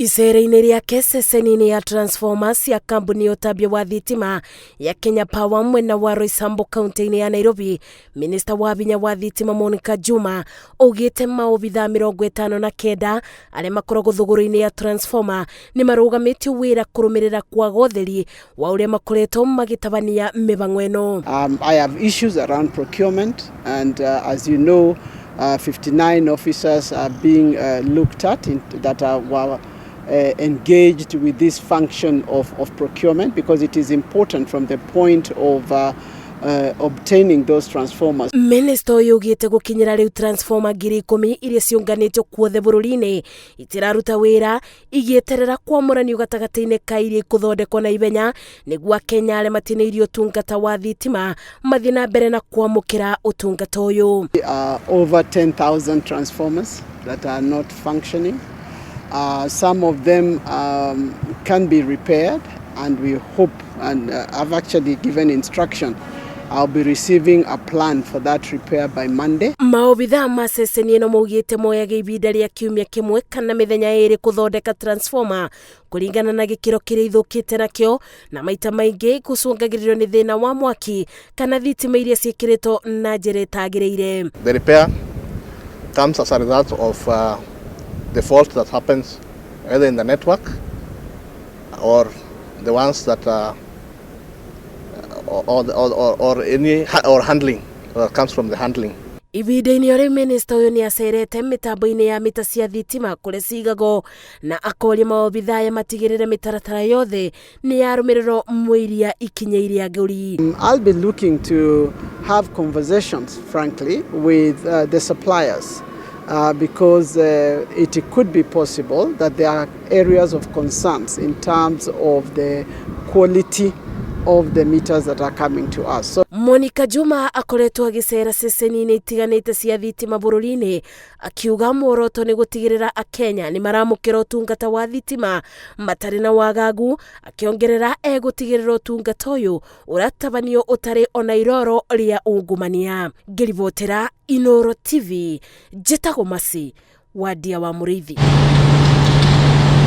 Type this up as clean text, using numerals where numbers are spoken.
Icera-inĩ rĩake ceceni-inĩ ya Transformers ya kambuni ya ũtambia wa thitima ya Kenya Power mwena wa Roysambu kaunti-inĩ ya Nairobi, minista wa binya wa thitima Monica Juma augĩte Maobithaa 59 arĩa makoragwo thũgũrũ-inĩ ya Transformer nĩ marũgamĩtio wĩra kũrũmĩrĩra kwaga ũtheri wa ũrĩa makoretwo magĩtabania mĩbango ĩno. I have issues around procurement and as you know 59 officers are being looked at that were engaged with this function of procurement because it is important from the point of obtaining those transformers. Minister ũyũ ugĩte gũkinyĩra rĩu transformer 10,000 iria ciũnganĩtio kuothe bũrũri-inĩ itiraruta wĩra igĩeterera kwamũranio gatagatĩ-inĩ ka iria ikũthondekwo na ibenya nĩguo Akenya arĩa matinĩirio ũtungata wa thitima mathiĩ na mbere na kwamũkĩra ũtungata ũyũ. Over 10,000 transformers that are not functioning. Some of them can be repaired and we hope and I've actually given instruction. I'll be receiving a plan for that repair by Monday. Maobithaa ma ceceni ĩno maugĩte moyage ibinda rĩa kiumia kĩmwe kana mĩthenya 2 kũthondeka transformer kũringana na gĩkĩro kĩrĩa ithũkĩte nakĩo na maita maingĩ gũcũngagĩrĩrio nĩ thĩna wa mwaki kana thitima iria ciĩkĩrĩtwo na njĩra ĩtagĩrĩire. The repair comes as a result of the fault that happens either in the network or the ones that or handling that comes from the handling. Ibinda-inĩ rĩu minista ũyũ nĩ acerete mĩtambo-inĩ ya mita cia thitima kũrĩa cigagwo na akoria Maobithaa ya matigĩrĩre mĩtaratara yothe nĩ yarũmĩrĩrwo mũiria ikinya agũri. I'll be looking to have conversations frankly with the suppliers. Because it could be possible that there are areas of concerns in terms of the quality of the meters that are coming to us. So Monica Juma akoretwo agĩcera ceceni-inĩ itiganĩte cia thitima bũrũri-inĩ akiuga muoroto nĩ gũtigĩrĩra Akenya nĩ maramũkĩra ũtungata wa thitima matarĩ na wagagu, akiongerera egũtigĩrĩra ũtungata ũyũ ũratabanio ũtarĩ ona iroro rĩa ungumania. Ngĩribotera Inooro TV, njĩtagwo Masi wa Ndia wa Mũrĩithi.